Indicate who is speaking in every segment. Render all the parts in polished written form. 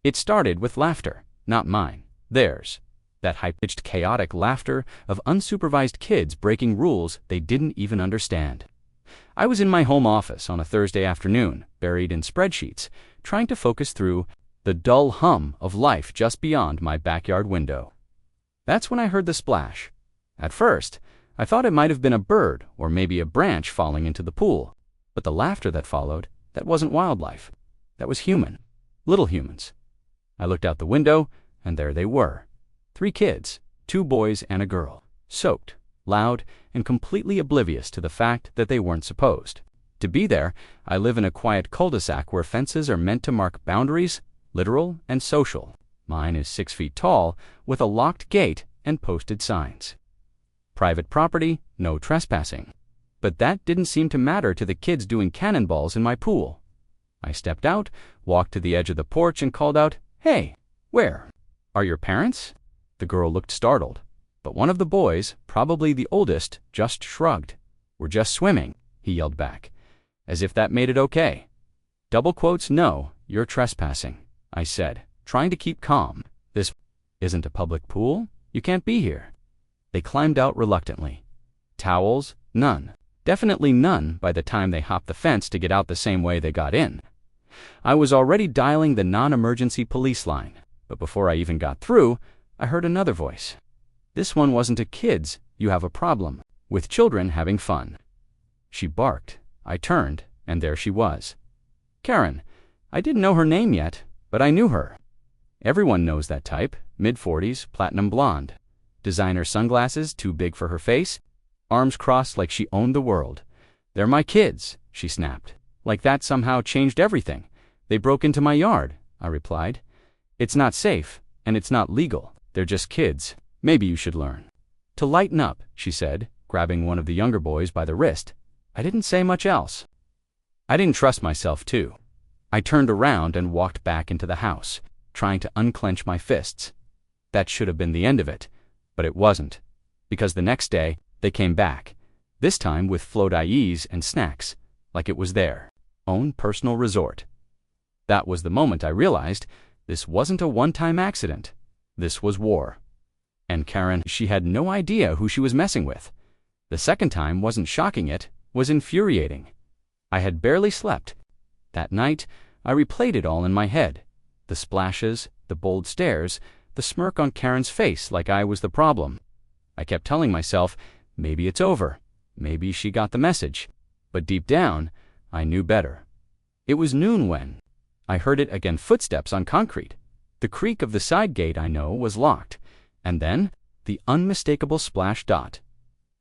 Speaker 1: It started with laughter, not mine, theirs. That high-pitched, chaotic laughter of unsupervised kids breaking rules they didn't even understand. I was in my home office on a Thursday afternoon, buried in spreadsheets, trying to focus through the dull hum of life just beyond my backyard window. That's when I heard the splash. At first, I thought it might have been a bird or maybe a branch falling into the pool, but the laughter that followed, that wasn't wildlife. That was human. Little humans. I looked out the window, and there they were. 3 kids, 2 boys and a girl, soaked, loud, and completely oblivious to the fact that they weren't supposed to be there. I live in a quiet cul-de-sac where fences are meant to mark boundaries, literal and social. Mine is 6 feet tall, with a locked gate and posted signs. Private property, no trespassing. But that didn't seem to matter to the kids doing cannonballs in my pool. I stepped out, walked to the edge of the porch and called out, "Hey, where? Are your parents?" The girl looked startled, but one of the boys, probably the oldest, just shrugged. "We're just swimming," he yelled back, as if that made it okay. "Double quotes, no, you're trespassing," I said, trying to keep calm. "This isn't a public pool. You can't be here." They climbed out reluctantly. Towels? None. Definitely none by the time they hopped the fence to get out the same way they got in. I was already dialing the non-emergency police line, but before I even got through, I heard another voice. This one wasn't a kid's, "You have a problem," with children having fun. She barked. I turned, and there she was. Karen. I didn't know her name yet, but I knew her. Everyone knows that type, mid-40s, platinum blonde. Designer sunglasses too big for her face, arms crossed like she owned the world. "They're my kids," she snapped. Like that somehow changed everything. "They broke into my yard," I replied. "It's not safe, and it's not legal. They're just kids. Maybe you should learn to lighten up," she said, grabbing one of the younger boys by the wrist. I didn't say much else. I didn't trust myself, too. I turned around and walked back into the house, trying to unclench my fists. That should have been the end of it, but it wasn't, because the next day they came back, this time with float-ies and snacks, like it was their own personal resort. That was the moment I realized this wasn't a one-time accident. This was war. And Karen, she had no idea who she was messing with. The second time wasn't shocking, it was infuriating. I had barely slept. That night, I replayed it all in my head. The splashes, the bold stares, the smirk on Karen's face like I was the problem. I kept telling myself, maybe it's over. Maybe she got the message. But deep down, I knew better. It was noon when I heard it again, footsteps on concrete. The creak of the side gate, I know, was locked. And then, the unmistakable splash dot.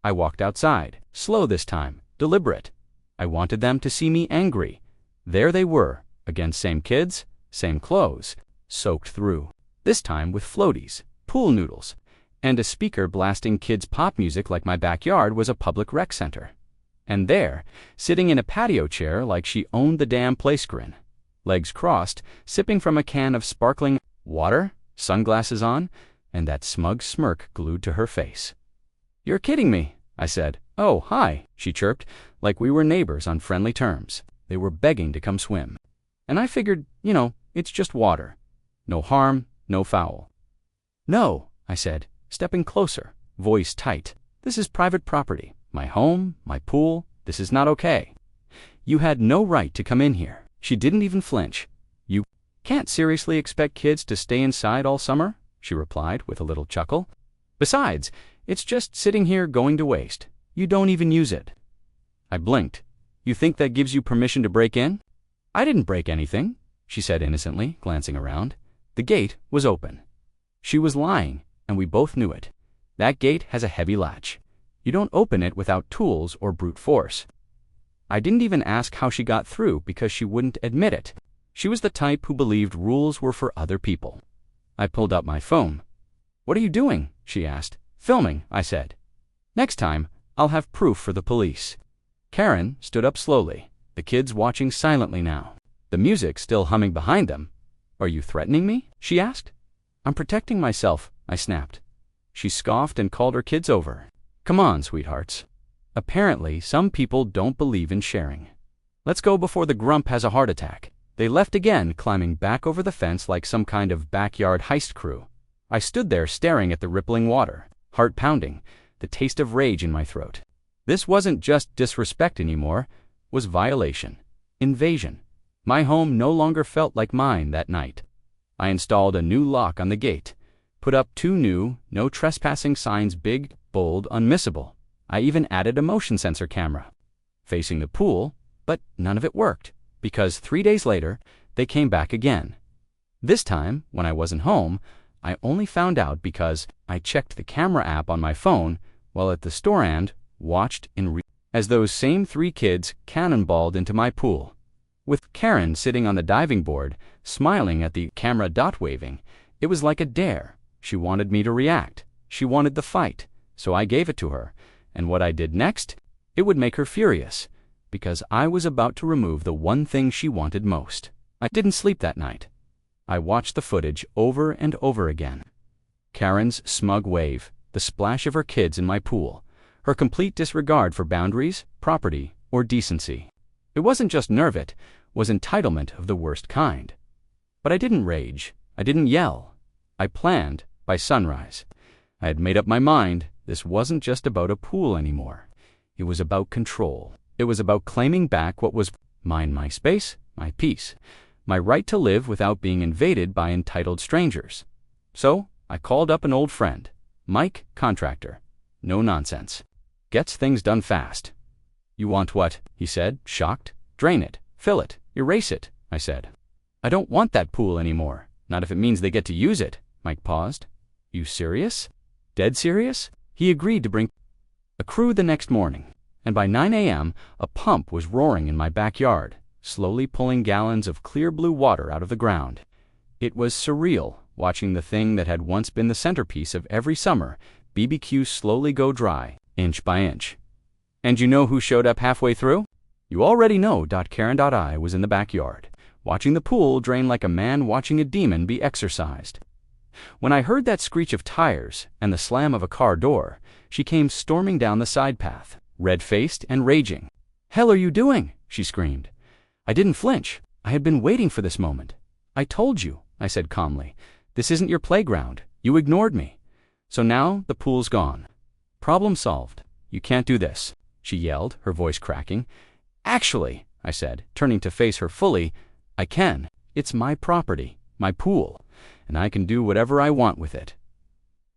Speaker 1: I walked outside, slow this time, deliberate. I wanted them to see me angry. There they were, again, same kids, same clothes, soaked through. This time with floaties, pool noodles, and a speaker blasting kids' pop music like my backyard was a public rec center. And there, sitting in a patio chair like she owned the damn place, grin, legs crossed, sipping from a can of sparkling water, sunglasses on, and that smug smirk glued to her face. "You're kidding me," I said. "Oh, hi," she chirped, like we were neighbors on friendly terms. They were begging to come swim. And I figured, it's just water. No harm, no foul. "No," I said, stepping closer, voice tight. "This is private property. My home, my pool. This is not okay. You had no right to come in here." She didn't even flinch. "You can't seriously expect kids to stay inside all summer," she replied with a little chuckle. "Besides, it's just sitting here going to waste. You don't even use it." I blinked. "You think that gives you permission to break in?" "I didn't break anything," she said innocently, glancing around. The gate was open. She was lying, and we both knew it. That gate has a heavy latch. You don't open it without tools or brute force. I didn't even ask how she got through because she wouldn't admit it. She was the type who believed rules were for other people. I pulled out my phone. "What are you doing?" she asked. "Filming," I said. "Next time, I'll have proof for the police." Karen stood up slowly, the kids watching silently now, the music still humming behind them. "Are you threatening me?" she asked. "I'm protecting myself," I snapped. She scoffed and called her kids over. "Come on, sweethearts. Apparently, some people don't believe in sharing. Let's go before the grump has a heart attack." They left again, climbing back over the fence like some kind of backyard heist crew. I stood there staring at the rippling water, heart pounding, the taste of rage in my throat. This wasn't just disrespect anymore, it was violation, invasion. My home no longer felt like mine that night. I installed a new lock on the gate, put up 2 new no trespassing signs, big, bold, unmissable. I even added a motion sensor camera facing the pool, but none of it worked, because 3 days later, they came back again. This time, when I wasn't home, I only found out because I checked the camera app on my phone while at the store and watched as those same 3 kids cannonballed into my pool. With Karen sitting on the diving board, smiling at the camera, waving, it was like a dare. She wanted me to react. She wanted the fight, so I gave it to her. And what I did next, it would make her furious, because I was about to remove the one thing she wanted most. I didn't sleep that night. I watched the footage over and over again. Karen's smug wave, the splash of her kids in my pool, her complete disregard for boundaries, property, or decency. It wasn't just nerve, it was entitlement of the worst kind. But I didn't rage. I didn't yell. I planned by sunrise. I had made up my mind. This wasn't just about a pool anymore. It was about control. It was about claiming back what was mine, my space, my peace, my right to live without being invaded by entitled strangers. So I called up an old friend, Mike, contractor. No nonsense. Gets things done fast. You want what? He said, shocked. Drain it, fill it, erase it, I said. I don't want that pool anymore. Not if it means they get to use it. Mike paused. You serious? Dead serious? He agreed to bring a crew the next morning, and by 9 a.m., a pump was roaring in my backyard, slowly pulling gallons of clear blue water out of the ground. It was surreal watching the thing that had once been the centerpiece of every summer BBQ slowly go dry, inch by inch. And you know who showed up halfway through? You already know. Karen.I was in the backyard, watching the pool drain like a man watching a demon be exorcised. When I heard that screech of tires and the slam of a car door, she came storming down the side path, red-faced and raging. Hell are you doing? She screamed. I didn't flinch. I had been waiting for this moment. I told you, I said calmly. This isn't your playground. You ignored me. So now the pool's gone. Problem solved. You can't do this, she yelled, her voice cracking. Actually, I said, turning to face her fully, I can. It's my property, my pool, and I can do whatever I want with it.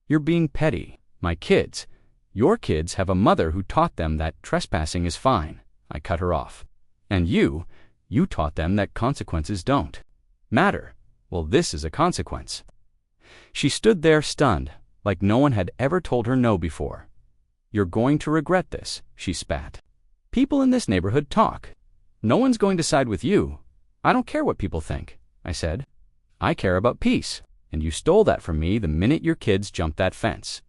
Speaker 1: You're being petty. My kids, your kids have a mother who taught them that trespassing is fine. I cut her off. And you taught them that consequences don't matter. Well, this is a consequence. She stood there stunned, like no one had ever told her no before. You're going to regret this, she spat. People in this neighborhood talk. No one's going to side with you. I don't care what people think, I said. I care about peace, and you stole that from me the minute your kids jumped that fence.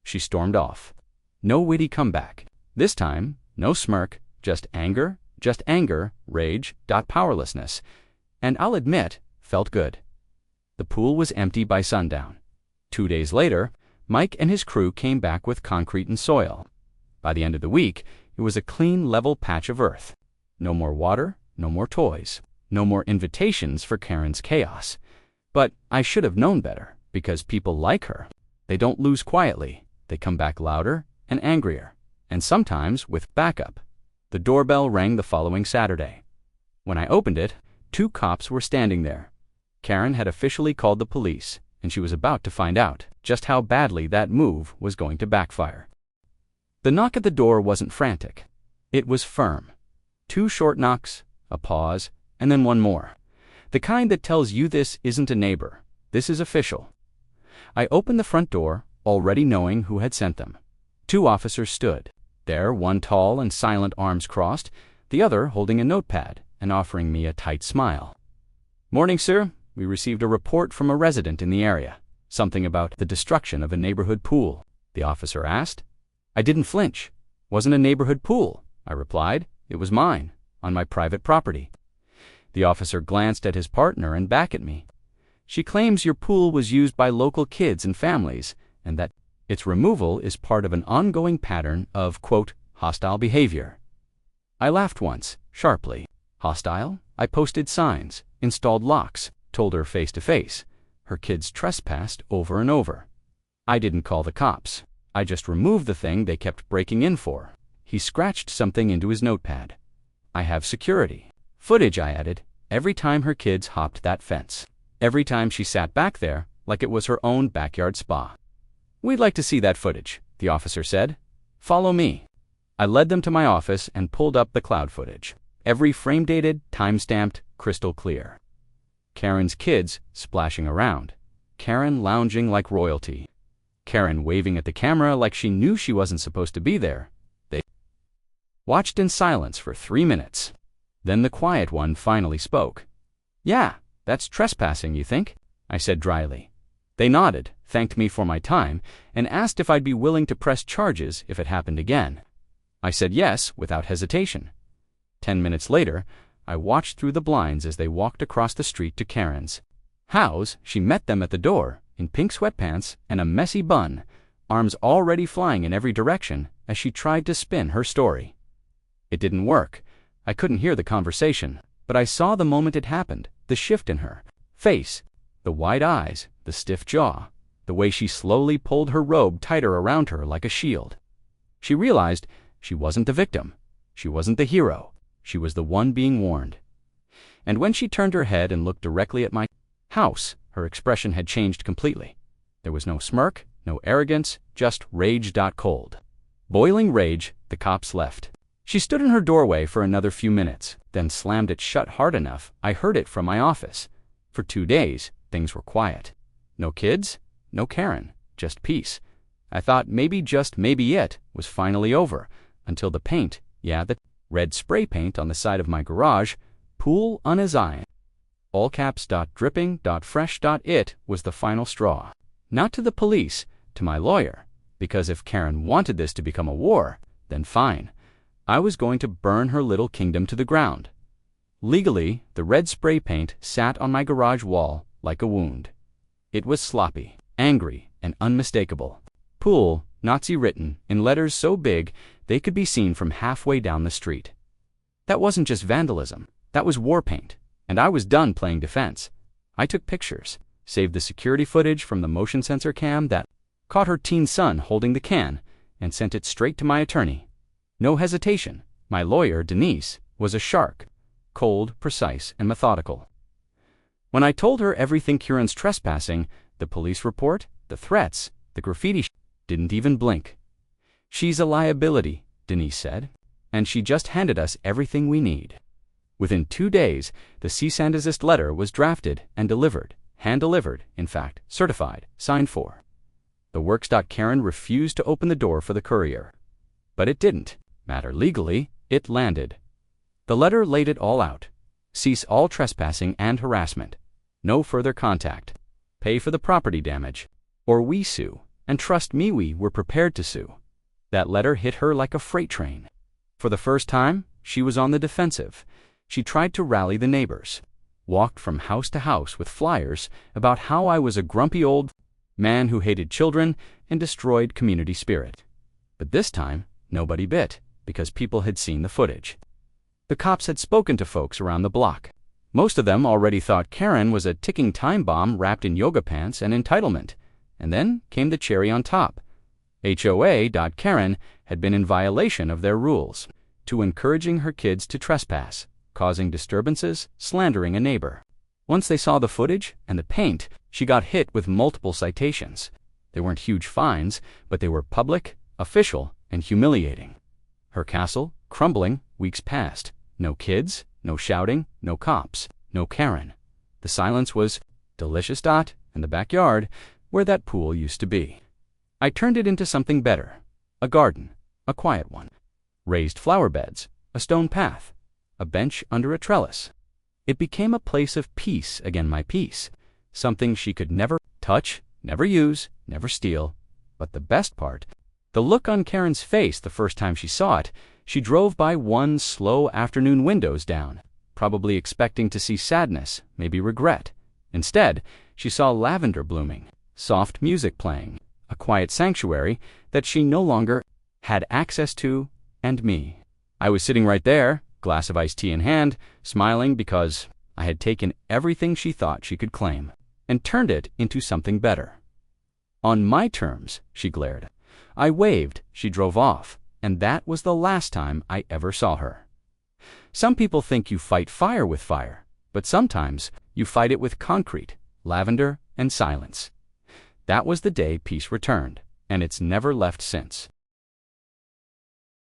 Speaker 1: She stormed off. No witty comeback. This time, no smirk, just anger, rage, powerlessness. And I'll admit, felt good. The pool was empty by sundown. 2 days later, Mike and his crew came back with concrete and soil. By the end of the week, it was a clean, level patch of earth. No more water, no more toys, no more invitations for Karen's chaos. But I should have known better, because people like her. They don't lose quietly. They come back louder and angrier, and sometimes with backup. The doorbell rang the following Saturday. When I opened it, 2 cops were standing there. Karen had officially called the police, and she was about to find out just how badly that move was going to backfire. The knock at the door wasn't frantic. It was firm. 2 short knocks, a pause, and then one more. The kind that tells you this isn't a neighbor. This is official. I opened the front door, already knowing who had sent them. 2 officers stood there, one tall and silent, arms crossed, the other holding a notepad and offering me a tight smile. Morning, sir. We received a report from a resident in the area. Something about the destruction of a neighborhood pool, the officer asked. I didn't flinch. Wasn't a neighborhood pool, I replied. It was mine, on my private property. The officer glanced at his partner and back at me. She claims your pool was used by local kids and families, and that its removal is part of an ongoing pattern of, quote, hostile behavior. I laughed once, sharply. Hostile? I posted signs, installed locks, told her face to face. Her kids trespassed over and over. I didn't call the cops. I just removed the thing they kept breaking in for. He scratched something into his notepad. I have security. Footage, I added, every time her kids hopped that fence. Every time she sat back there like it was her own backyard spa. We'd like to see that footage, the officer said. Follow me. I led them to my office and pulled up the cloud footage. Every frame dated, time-stamped, crystal clear. Karen's kids splashing around. Karen lounging like royalty. Karen waving at the camera like she knew she wasn't supposed to be there. They watched in silence for 3 minutes. Then the quiet one finally spoke. "Yeah, that's trespassing, you think?" I said dryly. They nodded, thanked me for my time, and asked if I'd be willing to press charges if it happened again. I said yes without hesitation. 10 minutes later, I watched through the blinds as they walked across the street to Karen's house. She met them at the door, in pink sweatpants and a messy bun, arms already flying in every direction as she tried to spin her story. It didn't work. I couldn't hear the conversation, but I saw the moment it happened, the shift in her face, the wide eyes, the stiff jaw, the way she slowly pulled her robe tighter around her like a shield. She realized she wasn't the victim. She wasn't the hero. She was the one being warned. And when she turned her head and looked directly at my house, her expression had changed completely. There was no smirk, no arrogance, just rage. Cold. Boiling rage. The cops left. She stood in her doorway for another few minutes, then slammed it shut hard enough I heard it from my office. For 2 days, things were quiet. No kids, no Karen, just peace. I thought maybe, just maybe, it was finally over, until the paint, the red spray paint on the side of my garage, pool unsupervised, all caps, dripping, fresh, it was the final straw. Not to the police, to my lawyer, because if Karen wanted this to become a war, then fine. I was going to burn her little kingdom to the ground. Legally, the red spray paint sat on my garage wall like a wound. It was sloppy, angry, and unmistakable. Pool, Nazi written, in letters so big they could be seen from halfway down the street. That wasn't just vandalism, that was war paint, and I was done playing defense. I took pictures, saved the security footage from the motion sensor cam that caught her teen son holding the can, and sent it straight to my attorney. No hesitation. My lawyer, Denise, was a shark, cold, precise, and methodical. When I told her everything Kieran's trespassing, the police report, the threats, the graffiti, didn't even blink. "She's a liability," Denise said, "and she just handed us everything we need." Within 2 days, the cease and desist letter was drafted and delivered, hand-delivered, in fact, certified, signed for. The works. Karen refused to open the door for the courier. But it didn't matter legally, it landed. The letter laid it all out. Cease all trespassing and harassment. No further contact. Pay for the property damage. Or we sue. And trust me, we were prepared to sue. That letter hit her like a freight train. For the first time, she was on the defensive. She tried to rally the neighbors. Walked from house to house with flyers about how I was a grumpy old man who hated children and destroyed community spirit. But this time, nobody bit, because people had seen the footage. The cops had spoken to folks around the block. Most of them already thought Karen was a ticking time bomb wrapped in yoga pants and entitlement. And then came the cherry on top. HOA. Karen had been in violation of their rules, to encouraging her kids to trespass, causing disturbances, slandering a neighbor. Once they saw the footage and the paint, she got hit with multiple citations. They weren't huge fines, but they were public, official, and humiliating. Her castle, crumbling, weeks passed. No kids, no shouting, no cops, no Karen. The silence was delicious. In the backyard, where that pool used to be. I turned it into something better. A garden, a quiet one. Raised flower beds, a stone path, a bench under a trellis. It became a place of peace. Again, my peace. Something she could never touch, never use, never steal. But the best part, the look on Karen's face the first time she saw it. She drove by one slow afternoon, windows down, probably expecting to see sadness, maybe regret. Instead, she saw lavender blooming, soft music playing, a quiet sanctuary that she no longer had access to, and me. I was sitting right there, glass of iced tea in hand, smiling because I had taken everything she thought she could claim and turned it into something better. On my terms, she glared. I waved, she drove off, and that was the last time I ever saw her. Some people think you fight fire with fire, but sometimes you fight it with concrete, lavender, and silence. That was the day peace returned, and it's never left since.